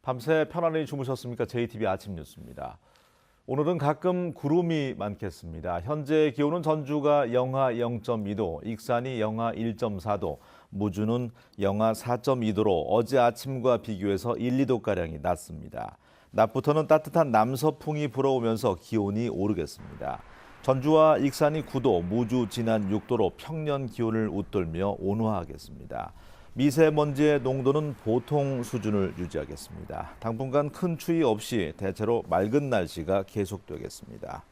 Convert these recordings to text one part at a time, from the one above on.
밤새 편안히 주무셨습니까? JTBC 아침 뉴스입니다. 오늘은 가끔 구름이 많겠습니다. 현재 기온은 전주가 영하 0.2도, 익산이 영하 1.4도, 무주는 영하 4.2도로 어제 아침과 비교해서 1, 2도가량이 낮습니다. 낮부터는 따뜻한 남서풍이 불어오면서 기온이 오르겠습니다. 전주와 익산이 9도, 무주, 진안 6도로 평년 기온을 웃돌며 온화하겠습니다. 미세먼지의 농도는 보통 수준을 유지하겠습니다. 당분간 큰 추위 없이 대체로 맑은 날씨가 계속되겠습니다.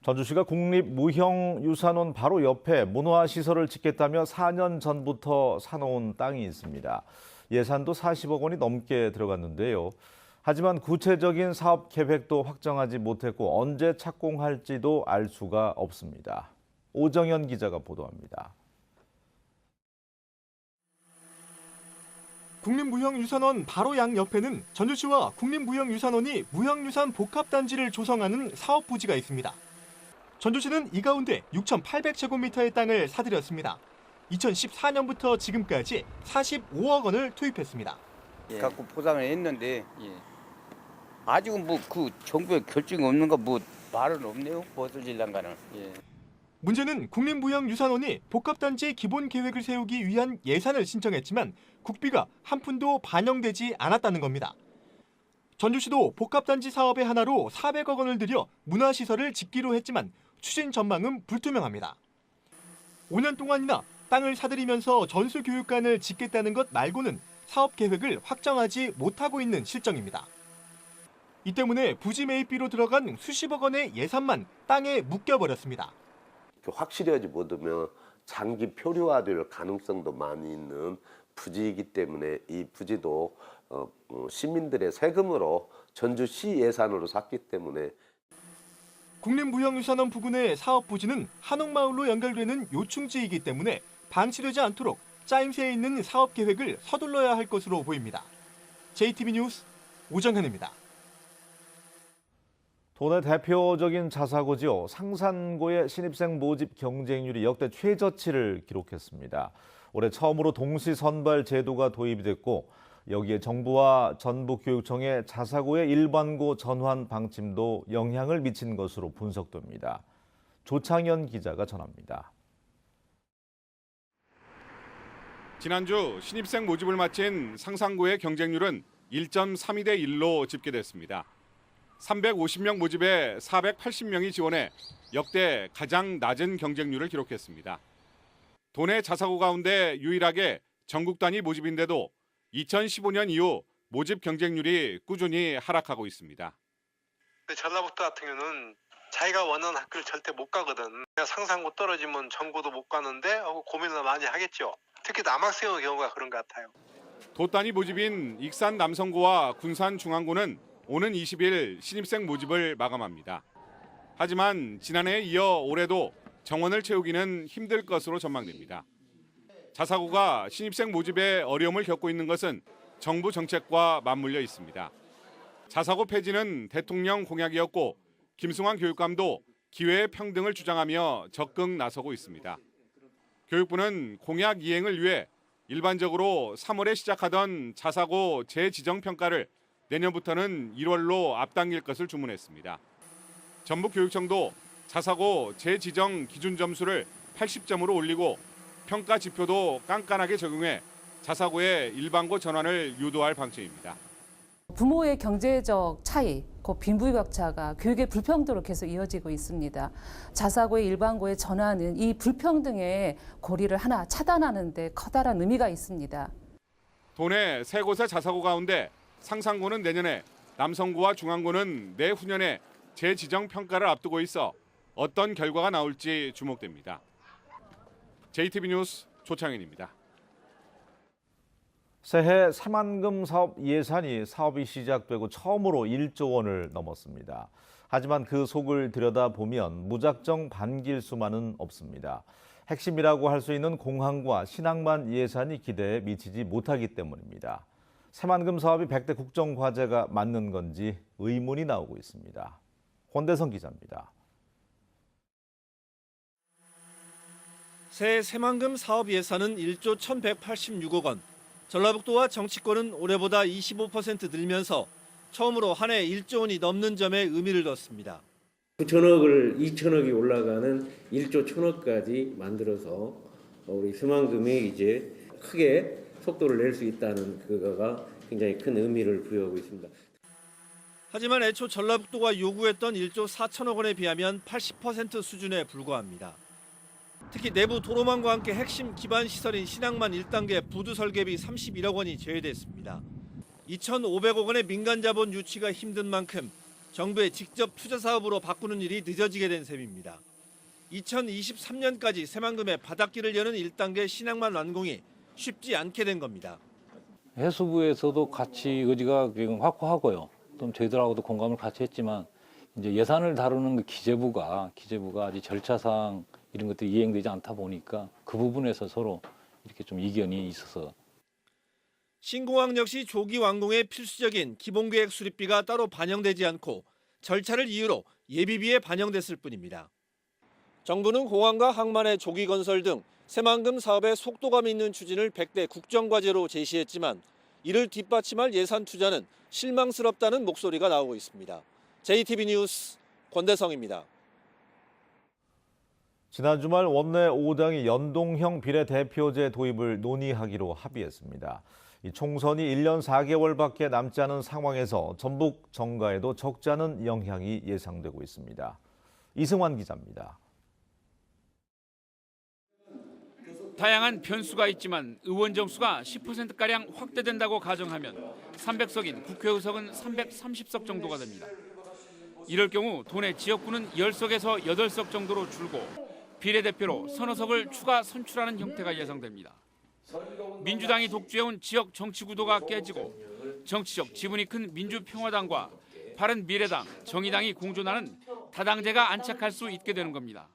전주시가 국립무형유산원 바로 옆에 문화시설을 짓겠다며 4년 전부터 사놓은 땅이 있습니다. 예산도 40억 원이 넘게 들어갔는데요. 하지만 구체적인 사업 계획도 확정하지 못했고 언제 착공할지도 알 수가 없습니다. 오정현 기자가 보도합니다. 국립무형유산원 바로 양옆에는 전주시와 국립무형유산원이 무형유산 복합단지를 조성하는 사업 부지가 있습니다. 전주시는 이 가운데 6,800제곱미터의 땅을 사들였습니다. 2014년부터 지금까지 45억 원을 투입했습니다. 갖고 보상을 했는데 아직은 그 정부의 결정이 없는가 말은 없네요. 벗어질란가는. 문제는 국립무형유산원이 복합단지 기본 계획을 세우기 위한 예산을 신청했지만 국비가 한 푼도 반영되지 않았다는 겁니다. 전주시도 복합단지 사업의 하나로 400억 원을 들여 문화시설을 짓기로 했지만 추진 전망은 불투명합니다. 5년 동안이나 땅을 사들이면서 전수교육관을 짓겠다는 것 말고는 사업 계획을 확정하지 못하고 있는 실정입니다. 이 때문에 부지 매입비로 들어간 수십억 원의 예산만 땅에 묶여버렸습니다. 확실하지 못하면 장기 표류화될 가능성도 많이 있는 부지이기 때문에 이 부지도 시민들의 세금으로 전주시 예산으로 샀기 때문에 국립무형유산원 부근의 사업 부지는 한옥마을로 연결되는 요충지이기 때문에 방치되지 않도록 짜임새에 있는 사업 계획을 서둘러야 할 것으로 보입니다. JTBC 뉴스 오정현입니다. 도내 대표적인 자사고지요. 상산고의 신입생 모집 경쟁률이 역대 최저치를 기록했습니다. 올해 처음으로 동시 선발 제도가 도입이 됐고 여기에 정부와 전북교육청의 자사고의 일반고 전환 방침도 영향을 미친 것으로 분석됩니다. 조창현 기자가 전합니다. 지난주 신입생 모집을 마친 상산고의 경쟁률은 1.32대 1로 집계됐습니다. 350명 모집에 480명이 지원해 역대 가장 낮은 경쟁률을 기록했습니다. 도내 자사고 가운데 유일하게 전국 단위 모집인데도 2015년 이후 모집 경쟁률이 꾸준히 하락하고 있습니다. 전라북도 같은 경우는 자기가 원하는 학교를 절대 못 가거든. 상산고 떨어지면 전고도 못 가는데 하고 고민을 많이 하겠죠. 특히 남학생의 경우가 그런 것 같아요. 도 단위 모집인 익산 남성고와 군산 중앙고는 오는 20일 신입생 모집을 마감합니다. 하지만 지난해에 이어 올해도 정원을 채우기는 힘들 것으로 전망됩니다. 자사고가 신입생 모집에 어려움을 겪고 있는 것은 정부 정책과 맞물려 있습니다. 자사고 폐지는 대통령 공약이었고 김승환 교육감도 기회의 평등을 주장하며 적극 나서고 있습니다. 교육부는 공약 이행을 위해 일반적으로 3월에 시작하던 자사고 재지정 평가를 내년부터는 1월로 앞당길 것을 주문했습니다. 전북교육청도 자사고 재지정 기준 점수를 80점으로 올리고 평가 지표도 깐깐하게 적용해 자사고의 일반고 전환을 유도할 방침입니다. 부모의 경제적 차이, 빈부격차가 교육의 불평등으로 계속 이어지고 있습니다. 자사고의 일반고의 전환은 이 불평등의 고리를 하나 차단하는 데 커다란 의미가 있습니다. 도내 세 곳의 자사고 가운데 상산고는 내년에, 남성고와 중앙고는 내후년에 재지정 평가를 앞두고 있어 어떤 결과가 나올지 주목됩니다. JTBC 뉴스 조창현입니다. 새해 새만금 사업 예산이 사업이 시작되고 처음으로 1조 원을 넘었습니다. 하지만 그 속을 들여다보면 무작정 반길 수만은 없습니다. 핵심이라고 할 수 있는 공항과 신항만 예산이 기대에 미치지 못하기 때문입니다. 새만금 사업이 100대 국정과제가 맞는 건지 의문이 나오고 있습니다. 권대성 기자입니다. 새 새만금 사업 예산은 1조 1,186억 원. 전라북도와 정치권은 올해보다 25% 늘면서 처음으로 한 해 1조 원이 넘는 점에 의미를 뒀습니다. 9천억을 2천억이 올라가는 1조 1천억까지 만들어서 우리 새만금이 이제 크게 속도를 낼 수 있다는 그거가 굉장히 큰 의미를 부여하고 있습니다. 하지만 애초 전라북도가 요구했던 1조 4천억 원에 비하면 80% 수준에 불과합니다. 특히 내부 도로망과 함께 핵심 기반 시설인 신항만 1단계 부두 설계비 31억 원이 제외됐습니다. 2,500억 원의 민간 자본 유치가 힘든 만큼 정부의 직접 투자 사업으로 바꾸는 일이 늦어지게 된 셈입니다. 2023년까지 새만금에 바닷길을 여는 1단계 신항만 완공이 쉽지 않게 된 겁니다. 해수부에서도 같이 의지가 확고하고요. 또 저희들하고도 공감을 같이 했지만 이제 예산을 다루는 그 기재부가 아직 절차상 이런 것들이 이행되지 않다 보니까 그 부분에서 서로 이렇게 좀 이견이 있어서. 신공항 역시 조기 완공에 필수적인 기본계획 수립비가 따로 반영되지 않고 절차를 이유로 예비비에 반영됐을 뿐입니다. 정부는 공항과 항만의 조기 건설 등 새만금 사업의 속도감 있는 추진을 100대 국정과제로 제시했지만 이를 뒷받침할 예산 투자는 실망스럽다는 목소리가 나오고 있습니다. JTB 뉴스 권대성입니다. 지난 주말 원내 5당이 연동형 비례대표제 도입을 논의하기로 합의했습니다. 이 총선이 1년 4개월밖에 남지 않은 상황에서 전북 정가에도 적지 않은 영향이 예상되고 있습니다. 이승환 기자입니다. 다양한 변수가 있지만 의원 정수가 10%가량 확대된다고 가정하면 300석인 국회의석은 330석 정도가 됩니다. 이럴 경우 도내 지역구는 10석에서 8석 정도로 줄고 비례대표로 서너 석을 추가 선출하는 형태가 예상됩니다. 민주당이 독주해온 지역 정치 구도가 깨지고 정치적 지분이 큰 민주평화당과 바른미래당, 정의당이 공존하는 다당제가 안착할 수 있게 되는 겁니다.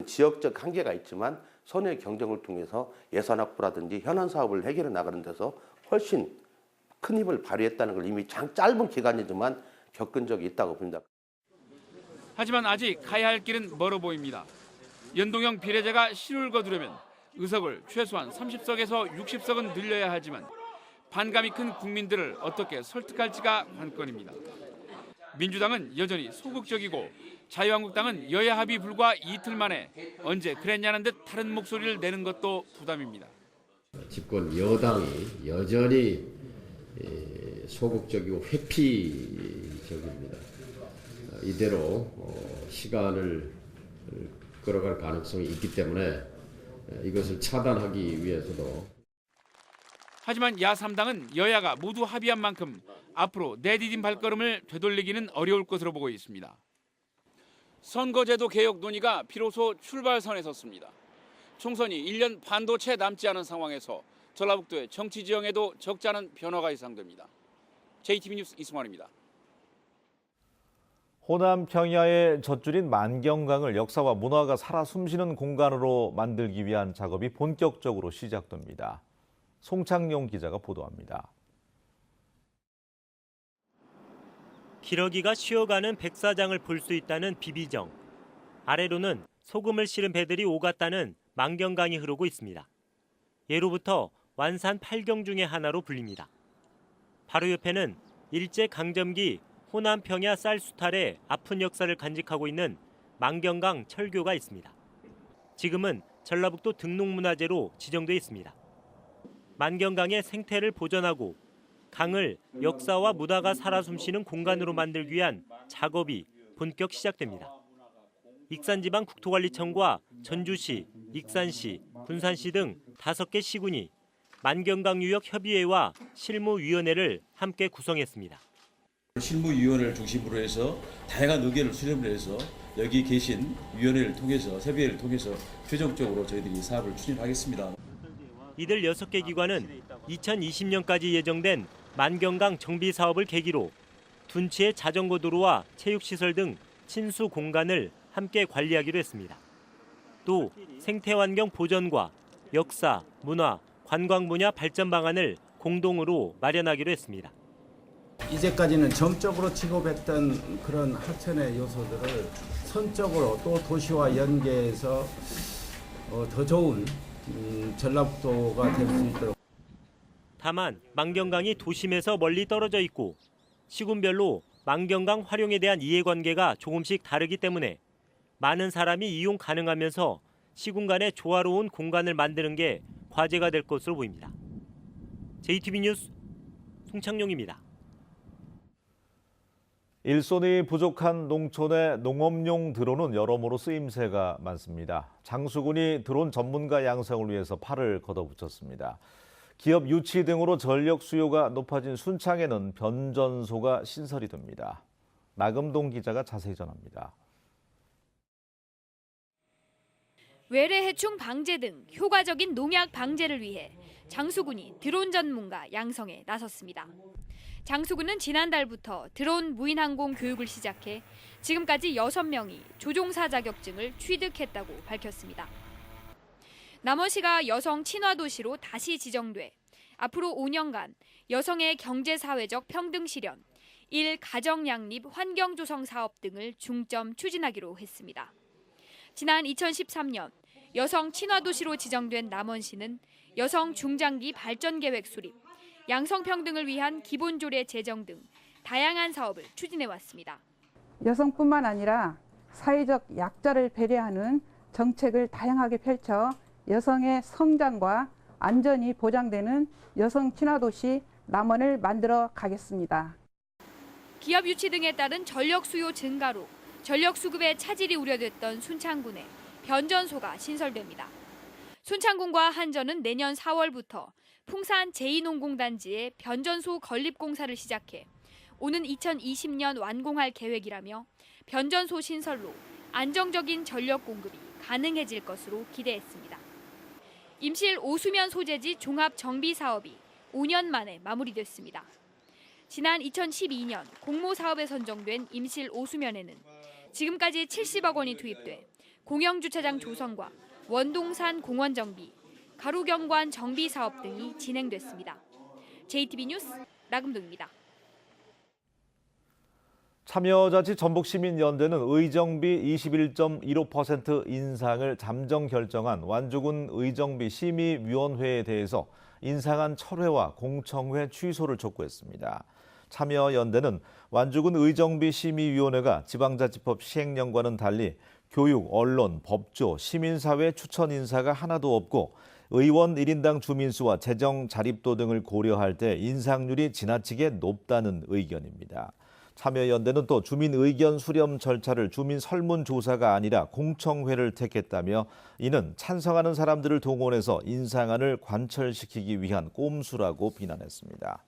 지역적 한계가 있지만 선의 경쟁을 통해서 예산 확보라든지 현안 사업을 해결해 나가는 데서 훨씬 큰 힘을 발휘했다는 걸 이미 짧은 기간이지만 겪은 적이 있다고 봅니다. 하지만 아직 가야 할 길은 멀어 보입니다. 연동형 비례제가 실효를 거두려면 의석을 최소한 30석에서 60석은 늘려야 하지만 반감이 큰 국민들을 어떻게 설득할지가 관건입니다. 민주당은 여전히 소극적이고 자유한국당은 여야 합의 불과 이틀 만에 언제 그랬냐는 듯 다른 목소리를 내는 것도 부담입니다. 집권 여당이 여전히 소극적이고 회피적입니다. 이대로 시간을 끌어갈 가능성이 있기 때문에 이것을 차단하기 위해서도. 하지만 야3당은 여야가 모두 합의한 만큼 앞으로 내디딘 발걸음을 되돌리기는 어려울 것으로 보고 있습니다. 선거제도 개혁 논의가 비로소 출발선에 섰습니다. 총선이 1년 반도 채 남지 않은 상황에서 전라북도의 정치 지형에도 적지 않은 변화가 예상됩니다. JTB 뉴스 이승환입니다. 호남 평야의 젖줄인 만경강을 역사와 문화가 살아 숨쉬는 공간으로 만들기 위한 작업이 본격적으로 시작됩니다. 송창용 기자가 보도합니다. 기러기가 쉬어가는 백사장을 볼 수 있다는 비비정. 아래로는 소금을 실은 배들이 오갔다는 만경강이 흐르고 있습니다. 예로부터 완산 8경 중의 하나로 불립니다. 바로 옆에는 일제강점기 호남 평야 쌀 수탈의 아픈 역사를 간직하고 있는 만경강 철교가 있습니다. 지금은 전라북도 등록문화재로 지정돼 있습니다. 만경강의 생태를 보존하고 강을 역사와 문화가 살아 숨쉬는 공간으로 만들기 위한 작업이 본격 시작됩니다. 익산지방 국토관리청과 전주시, 익산시, 군산시 등 5개 시군이 만경강 유역 협의회와 실무위원회를 함께 구성했습니다. 실무위원회를 중심으로 해서 다양한 의견을 수렴을 해서 여기 계신 위원회를 통해서 협의회를 통해서 최종적으로 저희들이 사업을 추진하겠습니다. 이들 6개 기관은 2020년까지 예정된 만경강 정비 사업을 계기로 둔치의 자전거 도로와 체육시설 등 친수 공간을 함께 관리하기로 했습니다. 또 생태환경 보전과 역사, 문화, 관광 분야 발전 방안을 공동으로 마련하기로 했습니다. 이제까지는 정적으로 취급했던 그런 하천의 요소들을 선적으로 또 도시와 연계해서 더 좋은 전라북도가 될 수 있도록. 다만 만경강이 도심에서 멀리 떨어져 있고 시군별로 만경강 활용에 대한 이해관계가 조금씩 다르기 때문에 많은 사람이 이용 가능하면서 시군 간의 조화로운 공간을 만드는 게 과제가 될 것으로 보입니다. JTB 뉴스 송창용입니다. 일손이 부족한 농촌에 농업용 드론은 여러모로 쓰임새가 많습니다. 장수군이 드론 전문가 양성을 위해서 팔을 걷어붙였습니다. 기업 유치 등으로 전력 수요가 높아진 순창에는 변전소가 신설이 됩니다. 나금동 기자가 자세히 전합니다. 외래 해충 방제 등 효과적인 농약 방제를 위해 장수군이 드론 전문가 양성에 나섰습니다. 장수군은 지난달부터 드론 무인항공 교육을 시작해 지금까지 6명이 조종사 자격증을 취득했다고 밝혔습니다. 남원시가 여성 친화 도시로 다시 지정돼 앞으로 5년간 여성의 경제사회적 평등 실현, 가정 양립 환경 조성 사업 등을 중점 추진하기로 했습니다. 지난 2013년 여성 친화 도시로 지정된 남원시는 여성 중장기 발전 계획 수립, 양성평등을 위한 기본조례 제정 등 다양한 사업을 추진해 왔습니다. 여성뿐만 아니라 사회적 약자를 배려하는 정책을 다양하게 펼쳐 여성의 성장과 안전이 보장되는 여성 친화도시 남원을 만들어 가겠습니다. 기업 유치 등에 따른 전력 수요 증가로 전력 수급의 차질이 우려됐던 순창군에 변전소가 신설됩니다. 순창군과 한전은 내년 4월부터 풍산 제2농공단지에 변전소 건립 공사를 시작해 오는 2020년 완공할 계획이라며 변전소 신설로 안정적인 전력 공급이 가능해질 것으로 기대했습니다. 임실 오수면 소재지 종합 정비 사업이 5년 만에 마무리됐습니다. 지난 2012년 공모 사업에 선정된 임실 오수면에는 지금까지 70억 원이 투입돼 공영주차장 조성과 원동산 공원 정비, 가로경관 정비 사업 등이 진행됐습니다. JTB 뉴스 나금동입니다. 참여자치 전북시민연대는 의정비 21.15% 인상을 잠정 결정한 완주군 의정비 심의위원회에 대해서 인상안 철회와 공청회 취소를 촉구했습니다. 참여연대는 완주군 의정비 심의위원회가 지방자치법 시행령과는 달리 교육, 언론, 법조, 시민사회 추천 인사가 하나도 없고 의원 1인당 주민수와 재정 자립도 등을 고려할 때 인상률이 지나치게 높다는 의견입니다. 참여연대는 또 주민 의견 수렴 절차를 주민 설문조사가 아니라 공청회를 택했다며 이는 찬성하는 사람들을 동원해서 인상안을 관철시키기 위한 꼼수라고 비난했습니다.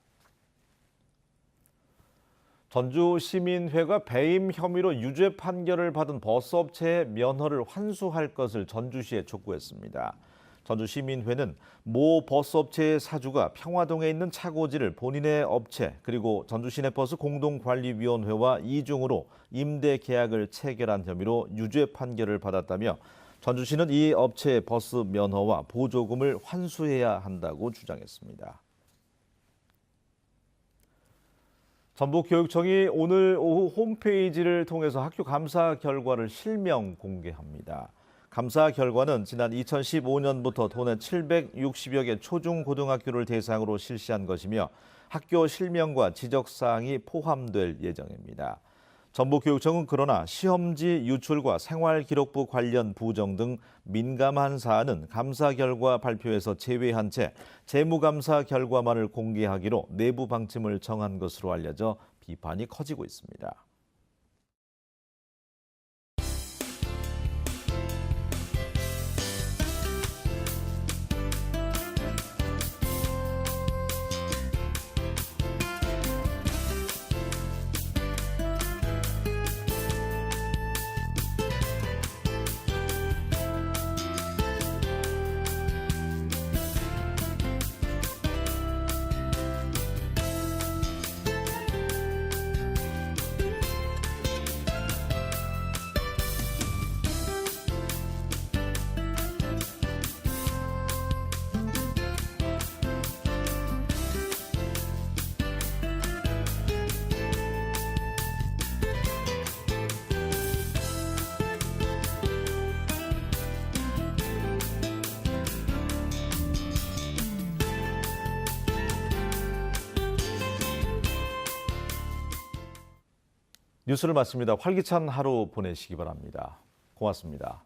전주시민회가 배임 혐의로 유죄 판결을 받은 버스업체의 면허를 환수할 것을 전주시에 촉구했습니다. 전주시민회는 모 버스업체의 사주가 평화동에 있는 차고지를 본인의 업체 그리고 전주시내버스 공동관리위원회와 이중으로 임대 계약을 체결한 혐의로 유죄 판결을 받았다며 전주시는 이 업체의 버스 면허와 보조금을 환수해야 한다고 주장했습니다. 전북교육청이 오늘 오후 홈페이지를 통해서 학교 감사 결과를 실명 공개합니다. 감사 결과는 지난 2015년부터 도내 760여 개 초중고등학교를 대상으로 실시한 것이며 학교 실명과 지적사항이 포함될 예정입니다. 전북교육청은 그러나 시험지 유출과 생활기록부 관련 부정 등 민감한 사안은 감사 결과 발표에서 제외한 채 재무감사 결과만을 공개하기로 내부 방침을 정한 것으로 알려져 비판이 커지고 있습니다. 뉴스를 마칩니다. 활기찬 하루 보내시기 바랍니다. 고맙습니다.